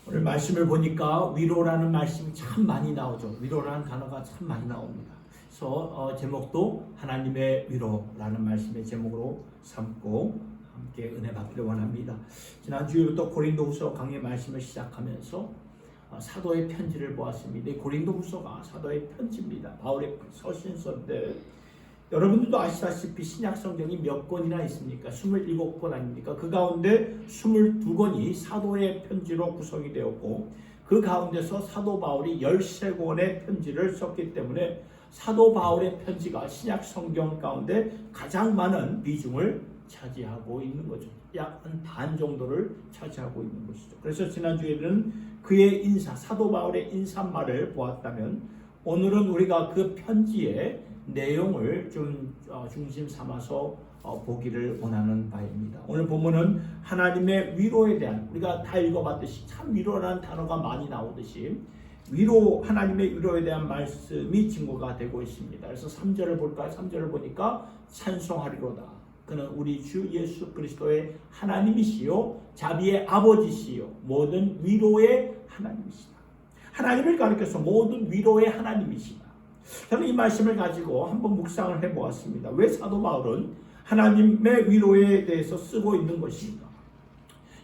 오늘 말씀을 보니까 위로라는 말씀이 참 많이 나오죠. 위로라는 단어가 참 많이 나옵니다. 그래서 제목도 하나님의 위로라는 말씀의 제목으로 삼고 함께 은혜 받기를 원합니다. 지난주부터 고린도후서 강의 말씀을 시작하면서 사도의 편지를 보았습니다. 고린도후서가 사도의 편지입니다. 바울의 서신서인데 여러분들도 아시다시피 신약 성경이 몇 권이나 있습니까? 27권 아닙니까? 그 가운데 22권이 사도의 편지로 구성이 되었고 그 가운데서 사도 바울이 13권의 편지를 썼기 때문에 사도 바울의 편지가 신약 성경 가운데 가장 많은 비중을 차지하고 있는 거죠. 약 한 반 정도를 차지하고 있는 것이죠. 그래서 지난주에는 그의 인사, 사도 바울의 인사말을 보았다면 오늘은 우리가 그 편지의 내용을 좀 중심 삼아서 보기를 원하는 바입니다. 오늘 본문은 하나님의 위로에 대한, 우리가 다 읽어봤듯이 참 위로라는 단어가 많이 나오듯이 하나님의 위로에 대한 말씀이 증거가 되고 있습니다. 그래서 3절을 볼까요? 3절을 보니까 찬송하리로다. 그는 우리 주 예수 그리스도의 하나님이시요 자비의 아버지시요 모든 위로의 하나님이시다. 하나님을 가리켜서 모든 위로의 하나님이시다. 저는 이 말씀을 가지고 한번 묵상을 해보았습니다. 왜 사도 바울은 하나님의 위로에 대해서 쓰고 있는 것인가?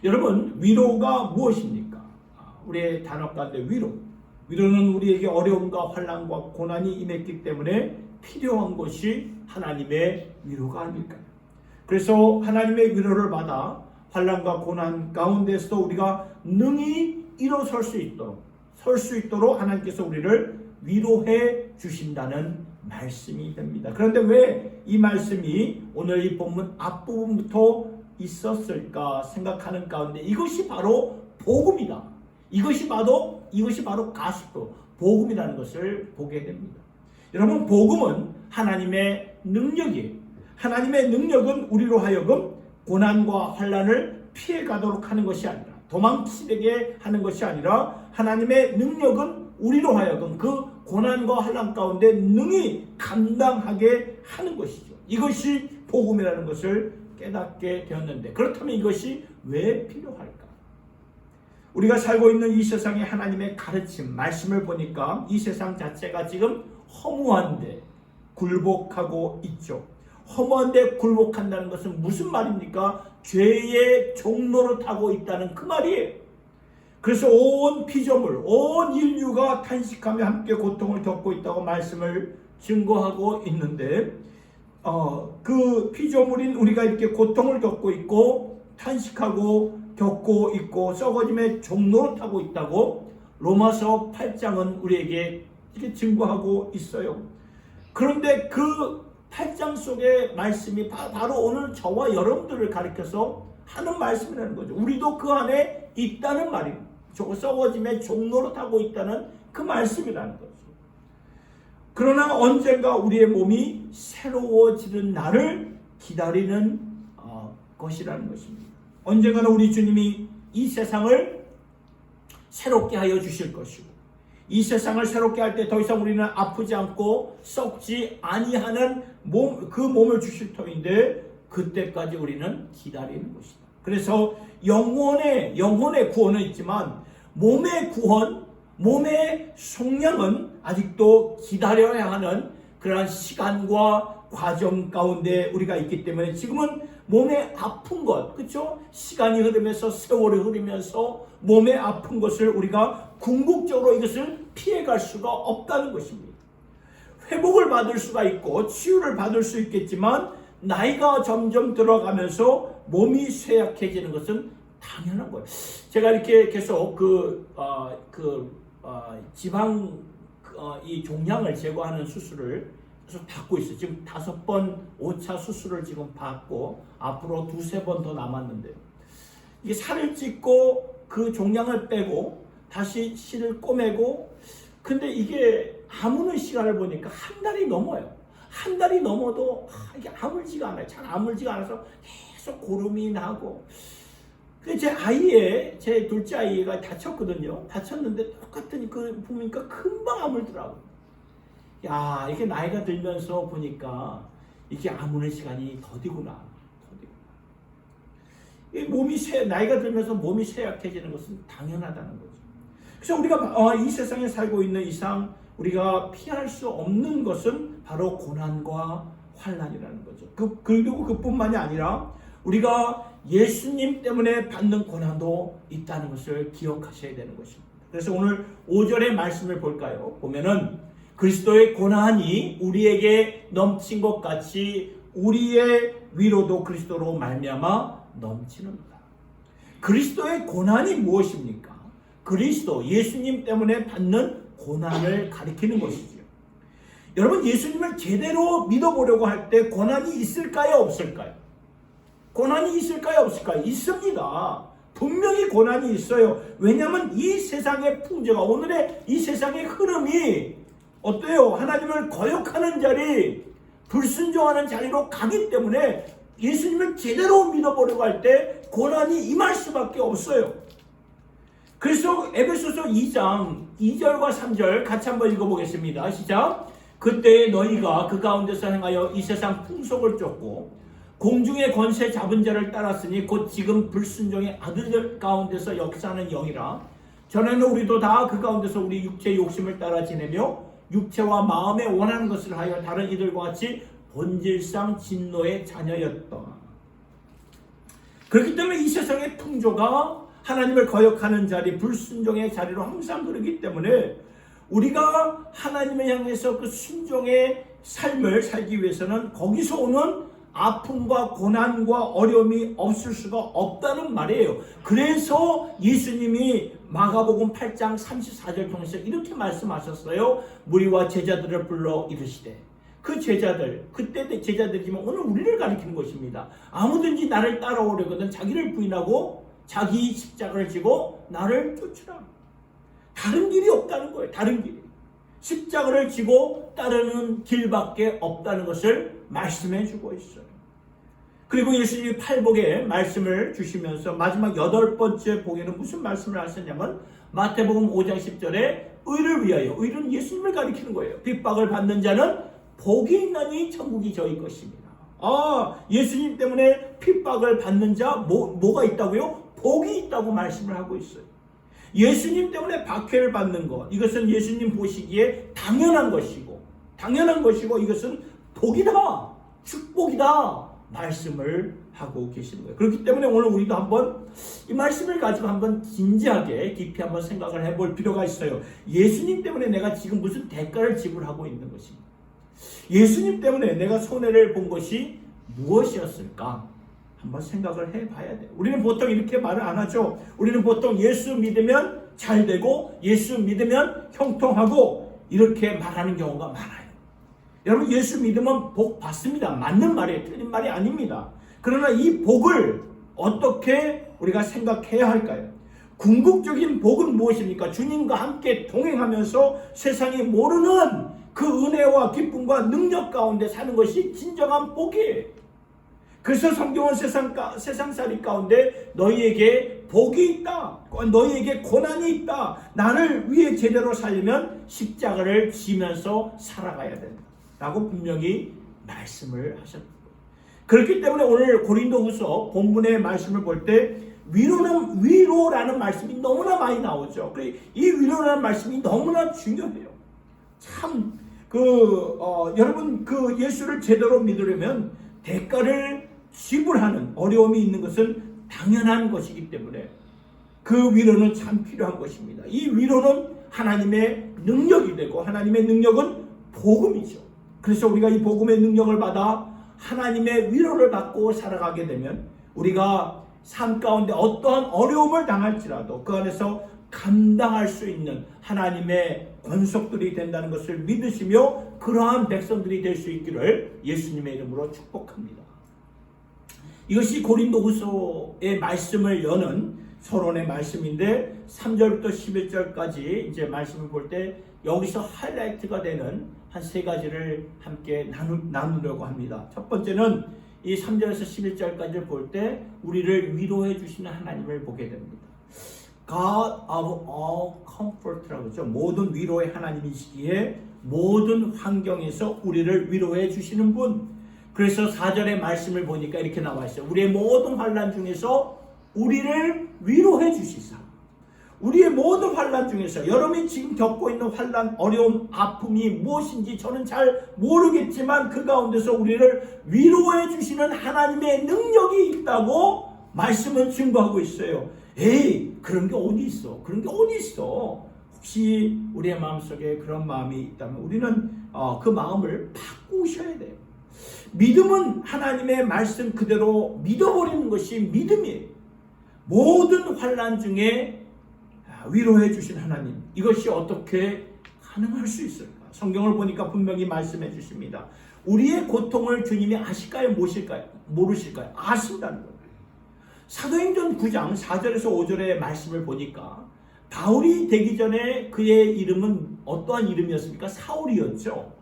여러분, 위로가 무엇입니까? 우리의 단어 가운데 위로는 우리에게 어려움과 환난과 고난이 임했기 때문에 필요한 것이 하나님의 위로가 아닐까요? 그래서 하나님의 위로를 받아 환난과 고난 가운데서도 우리가 능히 일어설 수 있도록 하나님께서 우리를 위로해 주신다는 말씀이 됩니다. 그런데 왜 이 말씀이 오늘 이 본문 앞부분부터 있었을까 생각하는 가운데 이것이 바로 복음이다. 이것이 바로 가스펠, 복음이라는 것을 보게 됩니다. 여러분, 복음은 하나님의 능력이에요. 하나님의 능력은 우리로 하여금 고난과 환난을 피해가도록 하는 것이 아니라, 도망치게 하는 것이 아니라, 하나님의 능력은 우리로 하여금 그 고난과 환난 가운데 능히 감당하게 하는 것이죠. 이것이 복음이라는 것을 깨닫게 되었는데, 그렇다면 이것이 왜 필요할까? 우리가 살고 있는 이 세상의 하나님의 가르침, 말씀을 보니까 이 세상 자체가 지금 허무한데 굴복하고 있죠. 허무한데 굴복한다는 것은 무슨 말입니까? 죄의 종로를 타고 있다는 그 말이에요. 그래서 온 피조물, 온 인류가 탄식하며 함께 고통을 겪고 있다고 말씀을 증거하고 있는데 그 피조물인 우리가 이렇게 고통을 겪고 있고 탄식하고 겪고 있고 썩어짐의 종로를 타고 있다고 로마서 8장은 우리에게 이렇게 증거하고 있어요. 그런데 그 8장 속의 말씀이 바로 오늘 저와 여러분들을 가리켜서 하는 말씀이라는 거죠. 우리도 그 안에 있다는 말입니다. 썩어짐의 종로로 타고 있다는 그 말씀이라는 거죠. 그러나 언젠가 우리의 몸이 새로워지는 날을 기다리는 것이라는 것입니다. 언젠가는 우리 주님이 이 세상을 새롭게 하여 주실 것이고, 이 세상을 새롭게 할 때 더 이상 우리는 아프지 않고 썩지 아니하는 그 몸을 주실 터인데 그때까지 우리는 기다리는 것이다. 그래서 영혼의 구원은 있지만 몸의 구원, 몸의 속량은 아직도 기다려야 하는 그러한 시간과 과정 가운데 우리가 있기 때문에 지금은 몸에 아픈 것, 그렇죠? 시간이 흐르면서 세월이 흐르면서 몸에 아픈 것을 우리가 궁극적으로 이것을 피해갈 수가 없다는 것입니다. 회복을 받을 수가 있고 치유를 받을 수 있겠지만 나이가 점점 들어가면서 몸이 쇠약해지는 것은 당연한 거예요. 제가 이렇게 계속 지방 이 종양을 제거하는 수술을 계속 받고 있어요. 지금 5번 5차 수술을 지금 받고 앞으로 2-3번 더 남았는데, 이게 살을 찢고 그 종양을 빼고 다시 실을 꼬매고, 근데 이게 아무는 시간을 보니까 한 달이 넘어요. 한 달이 넘어도 이게 아물지가 않아요. 잘 아물지가 않아서 계속 고름이 나고. 제 둘째 아이가 다쳤거든요. 다쳤는데 똑같은 보니까 금방 아물더라고요. 야, 이게 나이가 들면서 보니까 이게 아무는 시간이 더디구나. 이 나이가 들면서 몸이 쇠약해지는 것은 당연하다는 거죠. 그래서 우리가 이 세상에 살고 있는 이상 우리가 피할 수 없는 것은 바로 고난과 환난이라는 거죠. 그리고 그뿐만이 아니라 우리가 예수님 때문에 받는 고난도 있다는 것을 기억하셔야 되는 것입니다. 그래서 오늘 5절의 말씀을 볼까요? 보면은 그리스도의 고난이 우리에게 넘친 것 같이 우리의 위로도 그리스도로 말미암아 넘치는다. 그리스도의 고난이 무엇입니까? 그리스도 예수님 때문에 받는 고난을 가리키는 것이죠. 여러분, 예수님을 제대로 믿어보려고 할 때 고난이 있을까요? 없을까요? 고난이 있을까요? 없을까요? 있습니다. 분명히 고난이 있어요. 왜냐하면 이 세상의 풍조가, 오늘의 이 세상의 흐름이 어때요? 하나님을 거역하는 자리, 불순종하는 자리로 가기 때문에 예수님을 제대로 믿어보려고 할 때 고난이 임할 수밖에 없어요. 그래서 에베소서 2장 2절과 3절 같이 한번 읽어보겠습니다. 시작. 그때 너희가 그 가운데서 행하여 이 세상 풍속을 쫓고 공중의 권세 잡은 자를 따랐으니 곧 지금 불순종의 아들들 가운데서 역사하는 영이라. 전에는 우리도 다 그 가운데서 우리 육체의 욕심을 따라 지내며 육체와 마음에 원하는 것을 하여 다른 이들과 같이 본질상 진노의 자녀였다. 그렇기 때문에 이 세상의 풍조가 하나님을 거역하는 자리, 불순종의 자리로 항상 그러기 때문에 우리가 하나님을 향해서 그 순종의 삶을 살기 위해서는 거기서 오는 아픔과 고난과 어려움이 없을 수가 없다는 말이에요. 그래서 예수님이 마가복음 8장 34절 통해서 이렇게 말씀하셨어요. 무리와 제자들을 불러 이르시되, 그 제자들, 그때 제자들이지만 오늘 우리를 가리키는 것입니다. 아무든지 나를 따라오려거든 자기를 부인하고 자기 십자가를 지고 나를 쫓으라. 다른 길이 없다는 거예요. 다른 길이. 십자가를 지고 따르는 길밖에 없다는 것을 말씀해 주고 있어요. 그리고 예수님이 팔복에 말씀을 주시면서 마지막 8번째 복에는 무슨 말씀을 하셨냐면 마태복음 5장 10절에 의를 위하여, 의는 예수님을 가리키는 거예요. 핍박을 받는 자는 복이 있나니 천국이 저희 것입니다. 예수님 때문에 핍박을 받는 자 뭐가 있다고요? 복이 있다고 말씀을 하고 있어요. 예수님 때문에 박해를 받는 것, 이것은 예수님 보시기에 당연한 것이고 이것은 복이다, 축복이다 말씀을 하고 계시는 거예요. 그렇기 때문에 오늘 우리도 한번 이 말씀을 가지고 한번 진지하게 깊이 한번 생각을 해볼 필요가 있어요. 예수님 때문에 내가 지금 무슨 대가를 지불하고 있는 것입니다. 예수님 때문에 내가 손해를 본 것이 무엇이었을까? 한번 생각을 해봐야 돼요. 우리는 보통 이렇게 말을 안 하죠. 우리는 보통 예수 믿으면 잘 되고 예수 믿으면 형통하고 이렇게 말하는 경우가 많아요. 여러분, 예수 믿으면 복 받습니다. 맞는 말이에요. 틀린 말이 아닙니다. 그러나 이 복을 어떻게 우리가 생각해야 할까요? 궁극적인 복은 무엇입니까? 주님과 함께 동행하면서 세상이 모르는 그 은혜와 기쁨과 능력 가운데 사는 것이 진정한 복이에요. 그래서 성경은 세상살이 가운데 너희에게 복이 있다, 너희에게 고난이 있다, 나를 위해 제대로 살려면 십자가를 지면서 살아가야 된다 라고 분명히 말씀을 하셨습니다. 그렇기 때문에 오늘 고린도후서 본문의 말씀을 볼 때 위로라는 말씀이 너무나 많이 나오죠. 이 위로라는 말씀이 너무나 중요해요. 참 여러분, 예수를 제대로 믿으려면 대가를 지불하는 어려움이 있는 것은 당연한 것이기 때문에 그 위로는 참 필요한 것입니다. 이 위로는 하나님의 능력이 되고 하나님의 능력은 복음이죠. 그래서 우리가 이 복음의 능력을 받아 하나님의 위로를 받고 살아가게 되면 우리가 삶 가운데 어떠한 어려움을 당할지라도 그 안에서 감당할 수 있는 하나님의 권속들이 된다는 것을 믿으시며 그러한 백성들이 될 수 있기를 예수님의 이름으로 축복합니다. 이것이 고린도후서의 말씀을 여는 서론의 말씀인데 3절부터 11절까지 이제 말씀을 볼 때 여기서 하이라이트가 되는 한 세 가지를 함께 나누려고 합니다. 첫 번째는 이 3절에서 11절까지를 볼 때 우리를 위로해 주시는 하나님을 보게 됩니다. God of all comfort라고 하죠. 모든 위로의 하나님이시기에 모든 환경에서 우리를 위로해 주시는 분. 그래서 4절의 말씀을 보니까 이렇게 나와 있어요. 우리의 모든 환난 중에서 우리를 위로해 주시사 우리의 모든 환난 중에서 여러분이 지금 겪고 있는 환난, 어려움, 아픔이 무엇인지 저는 잘 모르겠지만 그 가운데서 우리를 위로해 주시는 하나님의 능력이 있다고 말씀은 증거하고 있어요. 에이, 그런 게 어디 있어? 그런 게 어디 있어? 혹시 우리의 마음속에 그런 마음이 있다면 우리는 그 마음을 바꾸셔야 돼요. 믿음은 하나님의 말씀 그대로 믿어버리는 것이 믿음이에요. 모든 환난 중에 위로해 주신 하나님, 이것이 어떻게 가능할 수 있을까? 성경을 보니까 분명히 말씀해 주십니다. 우리의 고통을 주님이 아실까요? 모르실까요? 아신다는 거예요. 사도행전 9장 4절에서 5절의 말씀을 보니까 바울이 되기 전에 그의 이름은 어떠한 이름이었습니까? 사울이었죠.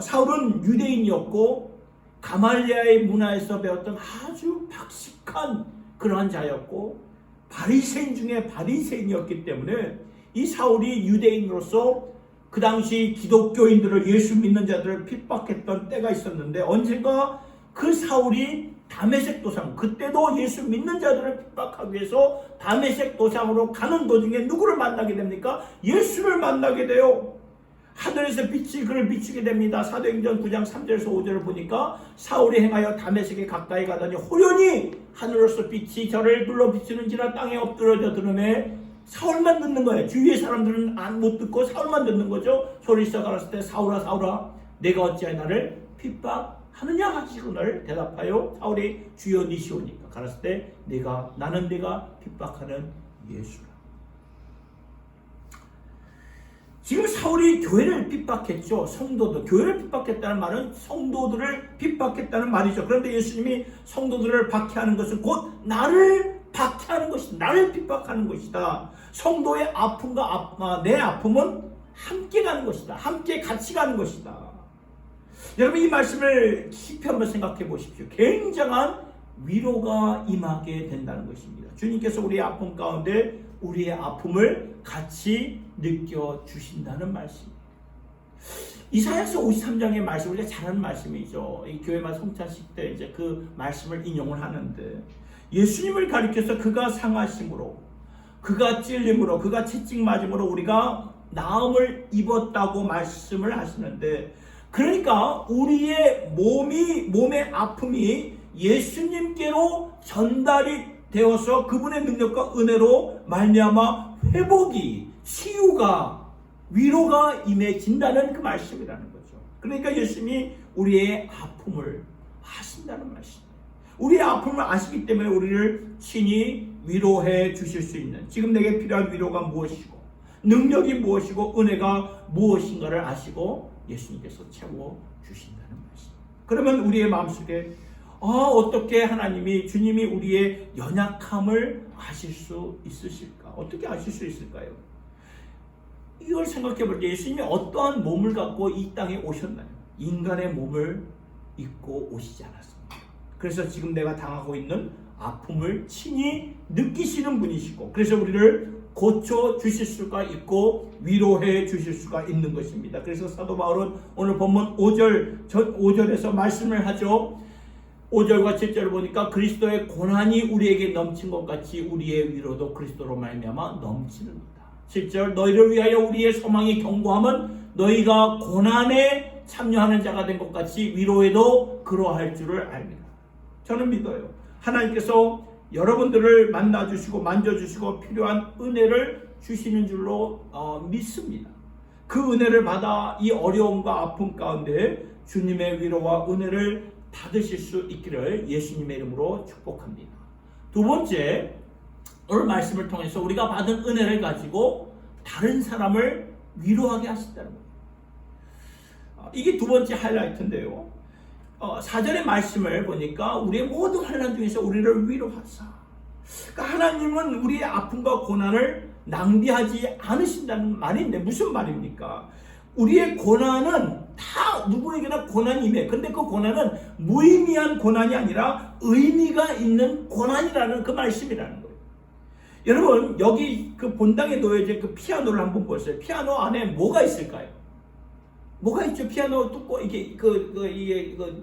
사울은 유대인이었고 가말리아의 문화에서 배웠던 아주 박식한 그러한 자였고 바리새인 중에 바리새인이었기 때문에 이 사울이 유대인으로서 그 당시 기독교인들을, 예수 믿는 자들을 핍박했던 때가 있었는데, 언젠가 그 사울이 다메섹 도상, 그때도 예수 믿는 자들을 핍박하기 위해서 다메섹 도상으로 가는 도중에 누구를 만나게 됩니까? 예수를 만나게 돼요. 하늘에서 빛이 그를 비추게 됩니다. 사도행전 9장 3절에서 5절을 보니까 사울이 행하여 다메섹에 가까이 가더니 호련히 하늘로서 빛이 저를 둘러 비추는지라 땅에 엎드러져 들으매 사울만 듣는 거예요. 주위의 사람들은 못 듣고 사울만 듣는 거죠. 소리쳐 가라사대 때 사울아 사울아 내가 어찌하여 나를 핍박하느냐 하시거늘 대답하여 사울이 주여 니시오니까 가라사대 때 나는 내가 핍박하는 예수라. 지금 사울이 교회를 핍박했죠. 성도들, 교회를 핍박했다는 말은 성도들을 핍박했다는 말이죠. 그런데 예수님이 성도들을 박해하는 것은 곧 나를 박해하는 것이다. 나를 핍박하는 것이다. 성도의 아픔과 내 아픔은 함께 가는 것이다. 함께 같이 가는 것이다. 여러분, 이 말씀을 깊이 한번 생각해 보십시오. 굉장한 위로가 임하게 된다는 것입니다. 주님께서 우리의 아픔 가운데 우리의 아픔을 같이 느껴주신다는 말씀입니다. 이사야서 53장의 말씀, 우리가 잘 아는 말씀이죠. 이 교회만 성찬식 때 이제 그 말씀을 인용을 하는데, 예수님을 가리켜서 그가 상하심으로, 그가 찔림으로, 그가 채찍 맞음으로 우리가 나음을 입었다고 말씀을 하시는데, 그러니까 우리의 몸의 아픔이 예수님께로 전달이 되어서 그분의 능력과 은혜로 말미암아 회복이, 치유가, 위로가 임해진다는 그 말씀이라는 거죠. 그러니까 예수님이 우리의 아픔을 아신다는 말씀이에요. 우리의 아픔을 아시기 때문에 우리를 친히 위로해 주실 수 있는, 지금 내게 필요한 위로가 무엇이고 능력이 무엇이고 은혜가 무엇인가를 아시고 예수님께서 채워주신다는 말씀. 그러면 우리의 마음속에 어떻게 하나님이, 주님이 우리의 연약함을 아실 수 있으실까? 어떻게 아실 수 있을까요? 이걸 생각해 볼 때 예수님이 어떠한 몸을 갖고 이 땅에 오셨나요? 인간의 몸을 입고 오시지 않았습니다. 그래서 지금 내가 당하고 있는 아픔을 친히 느끼시는 분이시고, 그래서 우리를 고쳐 주실 수가 있고 위로해 주실 수가 있는 것입니다. 그래서 사도 바울은 오늘 본문 5절에서 말씀을 하죠. 5절과 7절을 보니까 그리스도의 고난이 우리에게 넘친 것 같이 우리의 위로도 그리스도로 말미암아 넘치는도다. 7절 너희를 위하여 우리의 소망이 견고함은 너희가 고난에 참여하는 자가 된 것 같이 위로에도 그러할 줄을 압니다. 저는 믿어요. 하나님께서 여러분들을 만나주시고 만져주시고 필요한 은혜를 주시는 줄로 믿습니다. 그 은혜를 받아 이 어려움과 아픔 가운데 주님의 위로와 은혜를 받으실 수 있기를 예수님의 이름으로 축복합니다. 두 번째, 오늘 말씀을 통해서 우리가 받은 은혜를 가지고 다른 사람을 위로하게 하신다는 거예요. 이게 두 번째 하이라이트인데요. 4절의 말씀을 보니까 우리의 모든 환난 중에서 우리를 위로하사, 그러니까 하나님은 우리의 아픔과 고난을 낭비하지 않으신다는 말인데 무슨 말입니까? 우리의 고난은 다 누구에게나 고난이 임해. 근데 그 고난은 무의미한 고난이 아니라 의미가 있는 고난이라는 그 말씀이라는 거예요. 여러분, 여기 그 본당에 놓여진 그 피아노를 한번 보세요. 피아노 안에 뭐가 있을까요? 뭐가 있죠? 피아노 뚜껑, 이게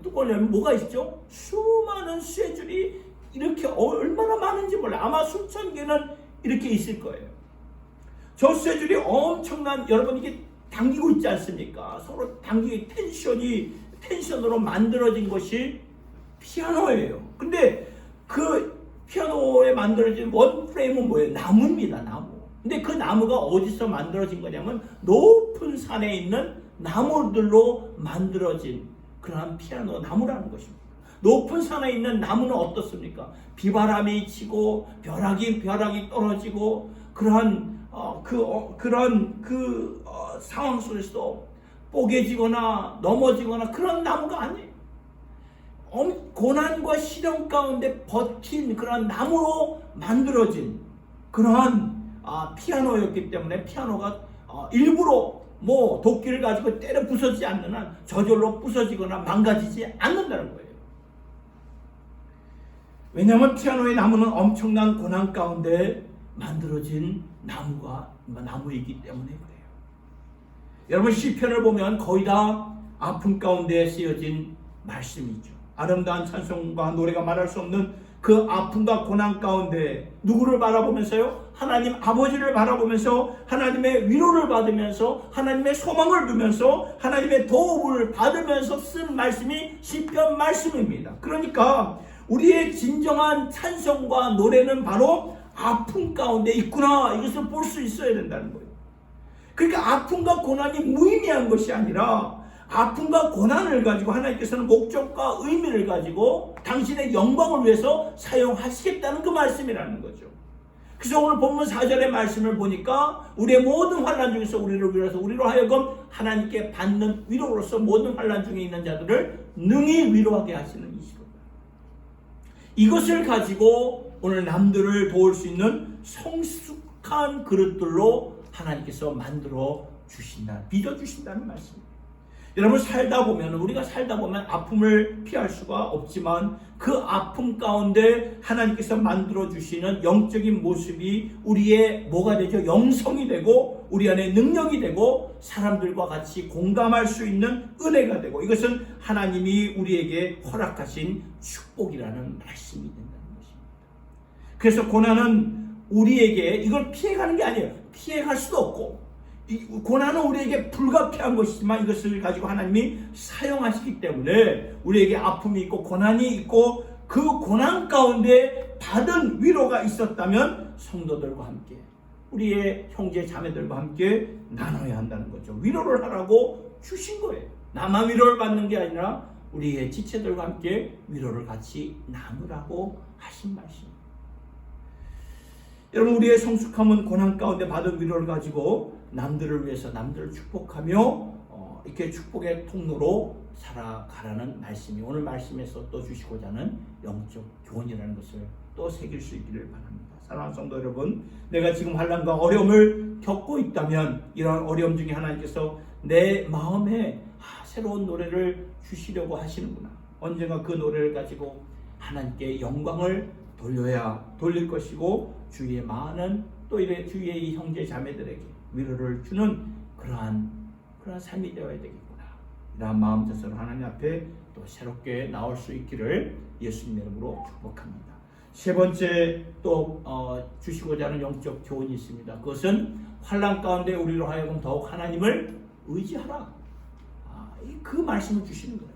뚜껑을 열면 뭐가 있죠? 수많은 쇠줄이 이렇게 얼마나 많은지 몰라요. 아마 수천 개는 이렇게 있을 거예요. 저 쇠줄이 엄청난, 여러분 이게 당기고 있지 않습니까? 서로 당기기, 텐션으로 만들어진 것이 피아노예요. 근데 그 피아노에 만들어진 원 프레임은 뭐예요? 나무입니다. 나무. 근데 그 나무가 어디서 만들어진 거냐면 높은 산에 있는 나무들로 만들어진 그러한 피아노 나무라는 것입니다. 높은 산에 있는 나무는 어떻습니까? 비바람이 치고 벼락이 떨어지고 그런 상황 속에서 뽀개지거나 넘어지거나 그런 나무가 아니에요. 고난과 시련 가운데 버틴 그런 나무로 만들어진 그러한 피아노였기 때문에 피아노가 일부러 뭐 도끼를 가지고 때려 부서지지 않는 한 저절로 부서지거나 망가지지 않는다는 거예요. 왜냐하면 피아노의 나무는 엄청난 고난 가운데 만들어진 나무이기 때문에 그래요. 여러분 시편을 보면 거의 다 아픔 가운데 쓰여진 말씀이죠. 아름다운 찬송과 노래가 말할 수 없는 그 아픔과 고난 가운데 누구를 바라보면서요? 하나님 아버지를 바라보면서 하나님의 위로를 받으면서 하나님의 소망을 두면서 하나님의 도움을 받으면서 쓴 말씀이 시편 말씀입니다. 그러니까 우리의 진정한 찬송과 노래는 바로 아픔 가운데 있구나, 이것을 볼 수 있어야 된다는 거예요. 그러니까 아픔과 고난이 무의미한 것이 아니라 아픔과 고난을 가지고 하나님께서는 목적과 의미를 가지고 당신의 영광을 위해서 사용하시겠다는 그 말씀이라는 거죠. 그래서 오늘 본문 4절의 말씀을 보니까 우리의 모든 환난 중에서 우리를 위해서 우리로 하여금 하나님께 받는 위로로서 모든 환난 중에 있는 자들을 능히 위로하게 하시는 이시로다. 이것을 가지고 오늘 남들을 도울 수 있는 성숙한 그릇들로 하나님께서 만들어 주신다, 빚어 주신다는 말씀입니다. 여러분 우리가 살다 보면 아픔을 피할 수가 없지만 그 아픔 가운데 하나님께서 만들어 주시는 영적인 모습이 우리의 뭐가 되죠? 영성이 되고 우리 안에 능력이 되고 사람들과 같이 공감할 수 있는 은혜가 되고, 이것은 하나님이 우리에게 허락하신 축복이라는 말씀이 된다는 것입니다. 그래서 고난은 우리에게 이걸 피해가는 게 아니에요. 피해갈 수도 없고, 고난은 우리에게 불가피한 것이지만 이것을 가지고 하나님이 사용하시기 때문에 우리에게 아픔이 있고 고난이 있고 그 고난 가운데 받은 위로가 있었다면 성도들과 함께, 우리의 형제 자매들과 함께 나눠야 한다는 거죠. 위로를 하라고 주신 거예요. 나만 위로를 받는 게 아니라 우리의 지체들과 함께 위로를 같이 나누라고 하신 말씀입니다. 여러분, 우리의 성숙함은 고난 가운데 받은 위로를 가지고 남들을 위해서 남들을 축복하며 이렇게 축복의 통로로 살아가라는 말씀이 오늘 말씀에서 또 주시고자 하는 영적 교훈이라는 것을 또 새길 수 있기를 바랍니다. 사랑하는 성도 여러분, 내가 지금 환난과 어려움을 겪고 있다면 이런 어려움 중에 하나님께서 내 마음에 새로운 노래를 주시려고 하시는구나. 언젠가 그 노래를 가지고 하나님께 영광을 돌릴 것이고 주위의 많은 또 주위의 이 형제 자매들에게 위로를 주는 그러한 삶이 되어야 되겠구나. 이러한 마음뜻으로 하나님 앞에 또 새롭게 나올 수 있기를 예수님 이름으로 축복합니다. 세 번째 또 주시고자 하는 영적 교훈이 있습니다. 그것은 환난 가운데 우리로 하여금 더욱 하나님을 의지하라. 그 말씀을 주시는 거예요.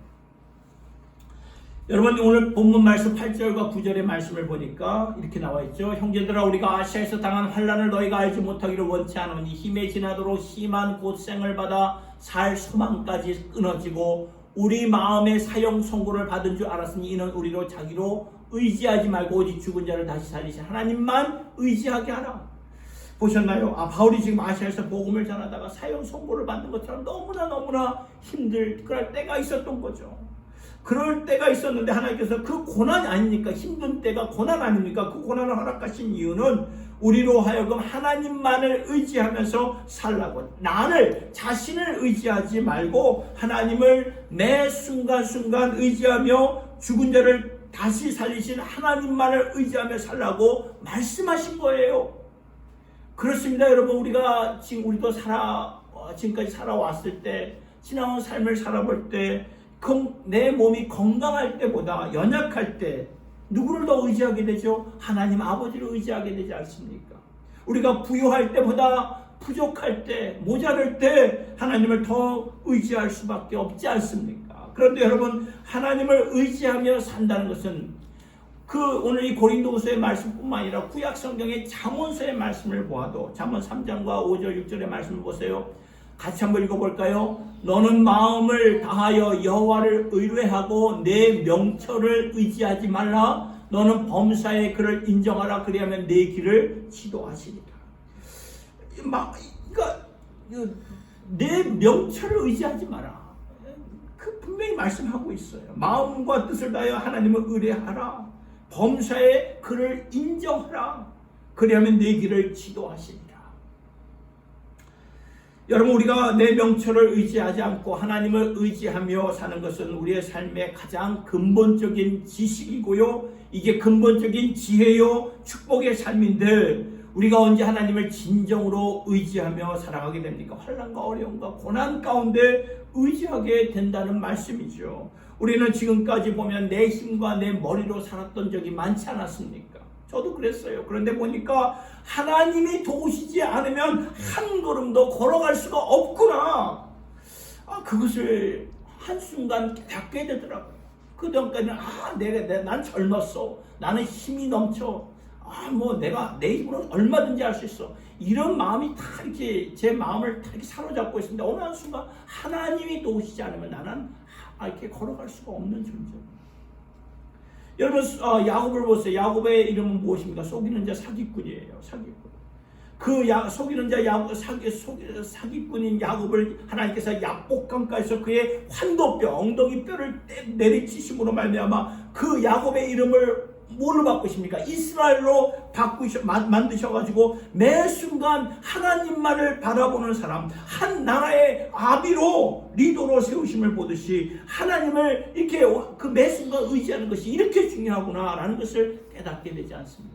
여러분, 오늘 본문 말씀 8절과 9절의 말씀을 보니까 이렇게 나와 있죠. 형제들아, 우리가 아시아에서 당한 환난을 너희가 알지 못하기를 원치 않으니 힘에 지나도록 심한 고생을 받아 살 소망까지 끊어지고 우리 마음의 사형 선고를 받은 줄 알았으니 이는 우리로 자기로 의지하지 말고 오직 죽은 자를 다시 살리신 하나님만 의지하게 하라. 보셨나요? 바울이 지금 아시아에서 복음을 전하다가 사형 선고를 받는 것처럼 너무나 힘들 그럴 때가 있었던 거죠. 그럴 때가 있었는데 하나님께서 그 고난이 아닙니까? 힘든 때가 고난 아닙니까? 그 고난을 허락하신 이유는 우리로 하여금 하나님만을 의지하면서 살라고, 자신을 의지하지 말고 하나님을 매 순간순간 의지하며 죽은 자를 다시 살리신 하나님만을 의지하며 살라고 말씀하신 거예요. 그렇습니다, 여러분. 우리도 지금까지 살아왔을 때, 지나온 삶을 살아볼 때 내 몸이 건강할 때보다 연약할 때 누구를 더 의지하게 되죠? 하나님 아버지를 의지하게 되지 않습니까? 우리가 부유할 때보다 부족할 때, 모자랄 때 하나님을 더 의지할 수밖에 없지 않습니까? 그런데 여러분, 하나님을 의지하며 산다는 것은 오늘 이 고린도후서의 말씀뿐만 아니라 구약 성경의 잠언서의 말씀을 보아도, 잠언 3장과 5절 6절의 말씀을 보세요. 같이 한번 읽어볼까요? 너는 마음을 다하여 여호와를 의뢰하고 내 명철을 의지하지 말라. 너는 범사에 그를 인정하라. 그리하면 내 길을 지도하시리라. 그러니까 내 명철을 의지하지 마라. 분명히 말씀하고 있어요. 마음과 뜻을 다하여 하나님을 의뢰하라. 범사에 그를 인정하라. 그리하면 내 길을 지도하시리라. 여러분, 우리가 내 명철을 의지하지 않고 하나님을 의지하며 사는 것은 우리의 삶의 가장 근본적인 지식이고요, 이게 근본적인 지혜요 축복의 삶인데, 우리가 언제 하나님을 진정으로 의지하며 살아가게 됩니까? 환난과 어려움과 고난 가운데 의지하게 된다는 말씀이죠. 우리는 지금까지 보면 내 힘과 내 머리로 살았던 적이 많지 않았습니까? 저도 그랬어요. 그런데 보니까 하나님이 도우시지 않으면 한 걸음도 걸어갈 수가 없구나. 그것을 한순간 깨닫게 되더라고요. 그전까지는 난 젊었어. 나는 힘이 넘쳐. 내가 내 힘으로 얼마든지 할 수 있어. 이런 마음이 다 이렇게 제 마음을 다 이렇게 사로잡고 있습니다. 어느 한순간 하나님이 도우시지 않으면 나는 이렇게 걸어갈 수가 없는 존재입니다. 여러분, 야곱을 보세요. 야곱의 이름은 무엇입니까? 속이는 자, 사기꾼이에요. 사기꾼. 속이는 자, 사기꾼인 야곱을 하나님께서 약복강가에서 그의 환도뼈, 엉덩이 뼈를 내리치심으로 말미암아 그 야곱의 이름을 뭘로 바꾸십니까? 이스라엘로 만드셔가지고 매 순간 하나님만을 바라보는 사람, 한 나라의 아비로, 리더로 세우심을 보듯이 하나님을 이렇게 매 순간 의지하는 것이 이렇게 중요하구나라는 것을 깨닫게 되지 않습니까?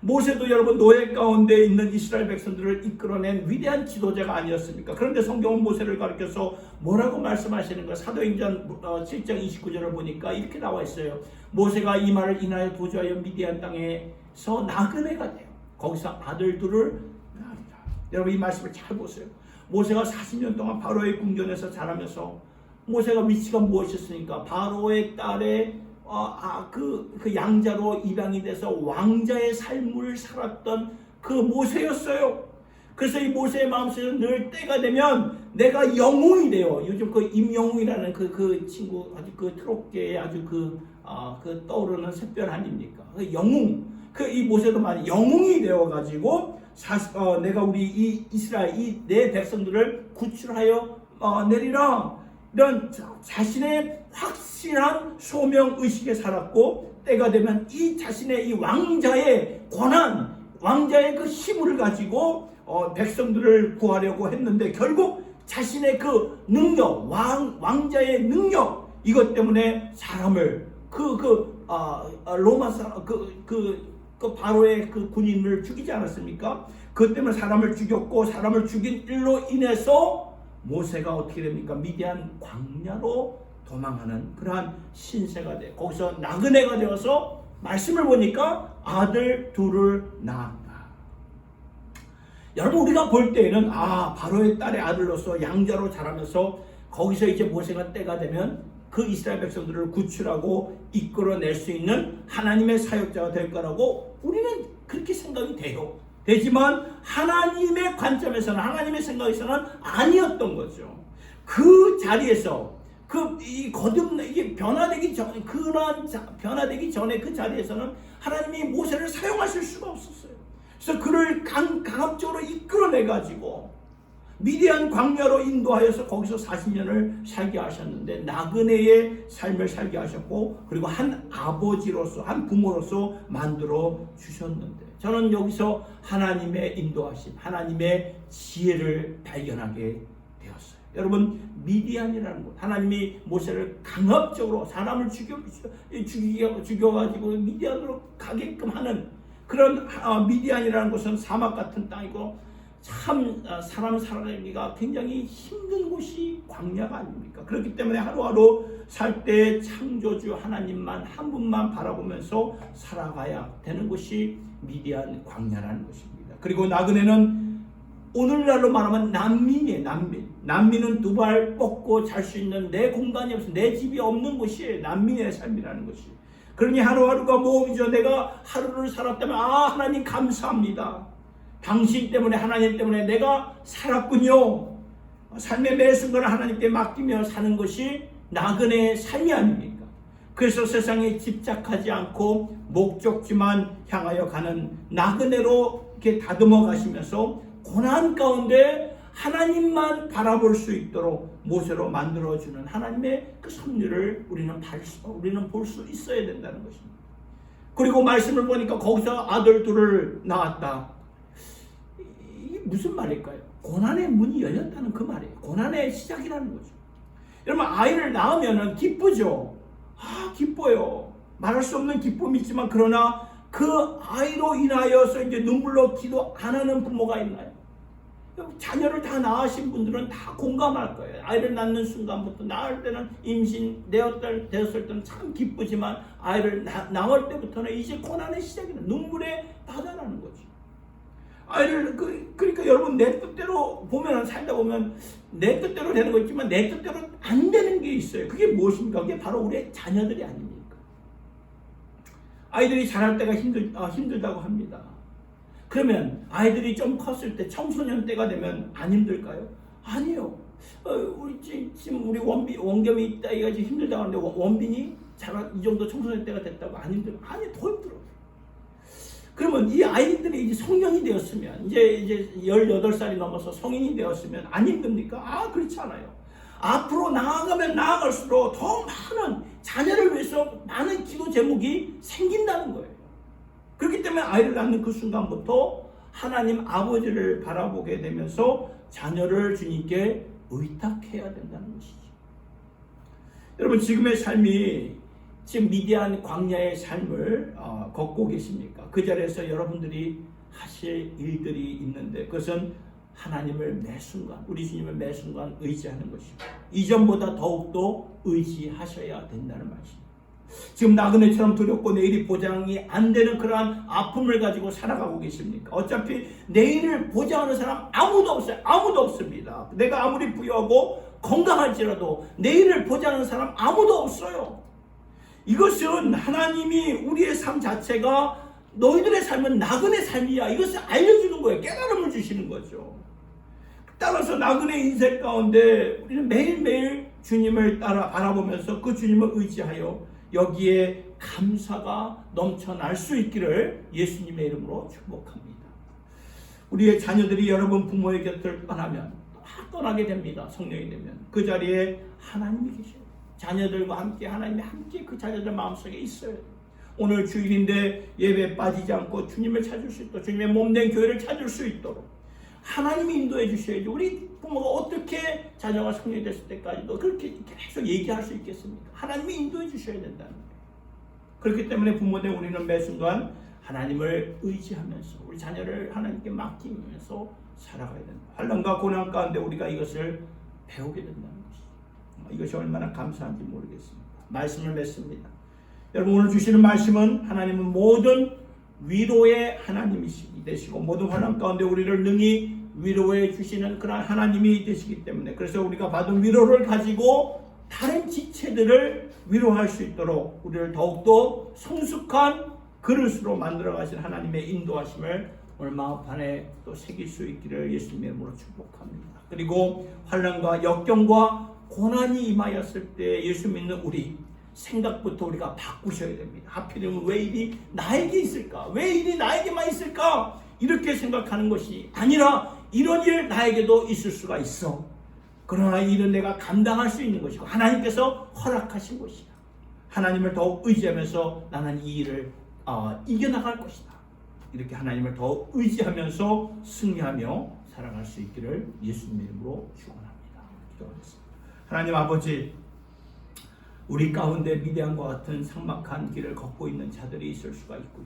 모세도 여러분 노예 가운데 있는 이스라엘 백성들을 이끌어낸 위대한 지도자가 아니었습니까? 그런데 성경은 모세를 가리켜서 뭐라고 말씀하시는가? 사도행전 7장 29절을 보니까 이렇게 나와 있어요. 모세가 이 말을 인하여 도주하여 미디안 땅에서 나그네가 돼요. 거기서 아들 둘을 낳았다. 여러분, 이 말씀을 잘 보세요. 모세가 40년 동안 바로의 궁전에서 자라면서, 모세가 위치가 무엇이었습니까? 바로의 딸의 그 양자로 입양이 돼서 왕자의 삶을 살았던 그 모세였어요. 그래서 이 모세의 마음속에 늘 때가 되면 내가 영웅이 돼요. 요즘 임영웅이라는 그 친구, 아주 트롯계에 아주 떠오르는 샛별 아닙니까? 영웅. 이 모세도 말이 영웅이 되어가지고 내가 우리 이 이스라엘 내 백성들을 구출하여 내리라. 이런 자신의 확실한 소명 의식에 살았고, 때가 되면 이 자신의 이 왕자의 권한, 왕자의 그 힘을 가지고 백성들을 구하려고 했는데, 결국 자신의 그 능력, 왕자의 능력, 이것 때문에 사람을 로마 사람 바로의 그 군인을 죽이지 않았습니까? 그것 때문에 사람을 죽였고, 사람을 죽인 일로 인해서 모세가 어떻게 됩니까? 미디안 광야로 도망하는 그러한 신세가 돼. 거기서 나그네가 되어서 말씀을 보니까 아들 둘을 낳았다. 여러분, 우리가 볼 때에는 바로의 딸의 아들로서 양자로 자라면서 거기서 이제 모세가 때가 되면 그 이스라엘 백성들을 구출하고 이끌어낼 수 있는 하나님의 사역자가 될 거라고 우리는 그렇게 생각이 돼요. 되지만 하나님의 관점에서는, 하나님의 생각에서는 아니었던 거죠. 그 자리에서 이게 변화되기 전에 그 자리에서는 하나님이 모세를 사용하실 수가 없었어요. 그래서 그를 강압적으로 이끌어내가지고 미디안 광야로 인도하여서 거기서 40년을 살게 하셨는데, 나그네의 삶을 살게 하셨고, 그리고 한 아버지로서, 한 부모로서 만들어 주셨는데, 저는 여기서 하나님의 인도하심, 하나님의 지혜를 발견하게 되었어요. 여러분, 미디안이라는 곳, 하나님이 모세를 강압적으로 사람을 죽여가지고 미디안으로 가게끔 하는 그런 미디안이라는 곳은 사막 같은 땅이고, 참 사람 살아가기가 굉장히 힘든 곳이 광야가 아닙니까? 그렇기 때문에 하루하루 살 때 창조주 하나님만 한 분만 바라보면서 살아가야 되는 곳이 미디안 광야라는 것입니다. 그리고 나그네는 오늘날로 말하면 난민이에요. 난민은 두 발 뻗고 잘 수 있는 내 공간이 없어, 내 집이 없는 곳이에요. 난민의 삶이라는 것이. 그러니 하루하루가 모험이죠. 내가 하루를 살았다면 하나님 감사합니다. 당신 때문에, 하나님 때문에 내가 살았군요. 삶의 매 순간을 하나님께 맡기며 사는 것이 나그네의 삶이 아닙니까? 그래서 세상에 집착하지 않고 목적지만 향하여 가는 나그네로 이렇게 다듬어 가시면서 고난 가운데 하나님만 바라볼 수 있도록 모세로 만들어주는 하나님의 그 섭리를 우리는 볼 수 있어야 된다는 것입니다. 그리고 말씀을 보니까 거기서 아들 둘을 낳았다. 이게 무슨 말일까요? 고난의 문이 열렸다는 그 말이에요. 고난의 시작이라는 거죠. 여러분, 아이를 낳으면 기쁘죠. 기뻐요. 말할 수 없는 기쁨이 있지만, 그러나 그 아이로 인하여서 이제 눈물로 기도 안 하는 부모가 있나요? 자녀를 다 낳으신 분들은 다 공감할 거예요. 아이를 낳는 순간부터, 낳을 때는 임신 되었을 때는 참 기쁘지만, 아이를 낳을 때부터는 이제 고난의 시작이는 눈물의 바다라는 거죠. 아이를 그러니까 여러분, 내 뜻대로 보면, 살다 보면 내 뜻대로 되는 거 있지만 내 뜻대로 안 되는 게 있어요. 그게 무엇입니까? 그게 바로 우리의 자녀들이 아닙니까? 아이들이 자랄 때가 힘들다고 합니다. 그러면 아이들이 좀 컸을 때, 청소년 때가 되면 안 힘들까요? 아니요. 지금 우리 원겸이 있다, 이가 지금 힘들다고 하는데, 원빈이 이 정도 청소년 때가 됐다고 안 힘들어요? 아니, 더 힘들어요. 그러면 이 아이들이 이제 성년이 되었으면, 이제 18살이 넘어서 성인이 되었으면 안 힘듭니까? 그렇지 않아요. 앞으로 나아가면 나아갈수록 더 많은 자녀를 위해서 많은 기도 제목이 생긴다는 거예요. 그렇기 때문에 아이를 낳는 그 순간부터 하나님 아버지를 바라보게 되면서 자녀를 주님께 의탁해야 된다는 것이죠. 여러분, 지금의 삶이, 지금 미디안 광야의 삶을 걷고 계십니까? 그 자리에서 여러분들이 하실 일들이 있는데, 그것은 하나님을 매 순간, 우리 주님을 매 순간 의지하는 것이고, 이전보다 더욱더 의지하셔야 된다는 말씀입니다. 지금 나그네처럼 두렵고 내일이 보장이 안 되는 그러한 아픔을 가지고 살아가고 계십니까? 어차피 내일을 보장하는 사람 아무도 없어요. 아무도 없습니다. 내가 아무리 부유하고 건강할지라도 내일을 보장하는 사람 아무도 없어요. 이것은 하나님이 우리의 삶 자체가 너희들의 삶은 나그네 삶이야, 이것을 알려주는 거예요. 깨달음을 주시는 거죠. 따라서 나그네 인생 가운데 우리는 매일매일 주님을 따라 바라보면서 그 주님을 의지하여 여기에 감사가 넘쳐날 수 있기를 예수님의 이름으로 축복합니다. 우리의 자녀들이 여러분 부모의 곁을 떠나게 됩니다. 성령이 되면 그 자리에 하나님이 계셔요. 자녀들과 함께, 하나님이 함께 그 자녀들 마음속에 있어요. 오늘 주일인데 예배에 빠지지 않고 주님을 찾을 수 있도록, 주님의 몸된 교회를 찾을 수 있도록 하나님이 인도해 주셔야죠. 우리 부모가 어떻게 자녀가 성령이 됐을 때까지도 그렇게 계속 얘기할 수 있겠습니까? 하나님이 인도해 주셔야 된다는 거예요. 그렇기 때문에 부모된 우리는 매 순간 하나님을 의지하면서 우리 자녀를 하나님께 맡기면서 살아가야 된다. 환난과 고난 가운데 우리가 이것을 배우게 된다는 것이죠. 이것이 얼마나 감사한지 모르겠습니다. 말씀을 맺습니다. 여러분, 오늘 주시는 말씀은 하나님은 모든 위로의 하나님이 되시고 모든 환난 가운데 우리를 능히 위로해 주시는 그런 하나님이 되시기 때문에, 그래서 우리가 받은 위로를 가지고 다른 지체들을 위로할 수 있도록 우리를 더욱더 성숙한 그릇으로 만들어 가신 하나님의 인도하심을 오늘 마음판에 또 새길 수 있기를 예수님의 이름으로 축복합니다. 그리고 환난과 역경과 고난이 임하였을 때 예수 믿는 우리 생각부터 우리가 바꾸셔야 됩니다. 하필이면 왜 일이 나에게 있을까? 왜 일이 나에게만 있을까? 이렇게 생각하는 것이 아니라 이런 일 나에게도 있을 수가 있어. 그러나 이 일은 내가 감당할 수 있는 것이고 하나님께서 허락하신 것이다. 하나님을 더욱 의지하면서 나는 이 일을 이겨나갈 것이다. 이렇게 하나님을 더욱 의지하면서 승리하며 살아갈 수 있기를 예수님의 이름으로 축원합니다. 기도하겠습니다. 하나님 아버지, 우리 가운데 미디안과 같은 삭막한 길을 걷고 있는 자들이 있을 수가 있고요.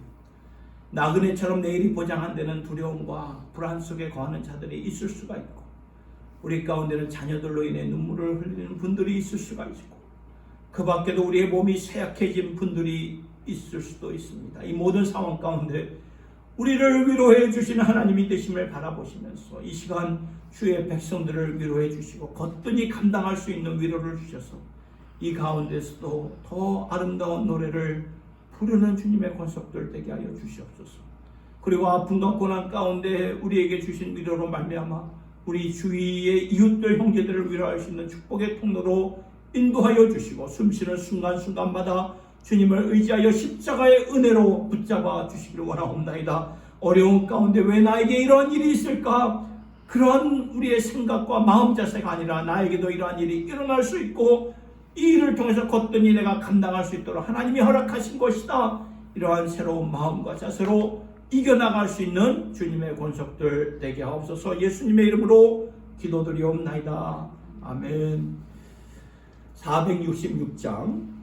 나그네처럼 내일이 보장 안 되는 두려움과 불안 속에 거하는 자들이 있을 수가 있고, 우리 가운데는 자녀들로 인해 눈물을 흘리는 분들이 있을 수가 있고, 그 밖에도 우리의 몸이 쇠약해진 분들이 있을 수도 있습니다. 이 모든 상황 가운데 우리를 위로해 주시는 하나님이 되심을 바라보시면서 이 시간 주의 백성들을 위로해 주시고 거뜬히 감당할 수 있는 위로를 주셔서 이 가운데서도 더 아름다운 노래를 부르는 주님의 권속들 되게 하여 주시옵소서. 그리고 아픔과 고난 가운데 우리에게 주신 위로로 말미암아 우리 주위의 이웃들 형제들을 위로할 수 있는 축복의 통로로 인도하여 주시고 숨쉬는 순간순간마다 주님을 의지하여 십자가의 은혜로 붙잡아 주시기를 원하옵나이다. 어려운 가운데 왜 나에게 이런 일이 있을까? 그런 우리의 생각과 마음 자세가 아니라 나에게도 이러한 일이 일어날 수 있고 이 일을 통해서 거뜬히 내가 감당할 수 있도록 하나님이 허락하신 것이다. 이러한 새로운 마음과 자세로 이겨나갈 수 있는 주님의 권속들 되게 하옵소서. 예수님의 이름으로 기도드리옵나이다. 아멘. 466장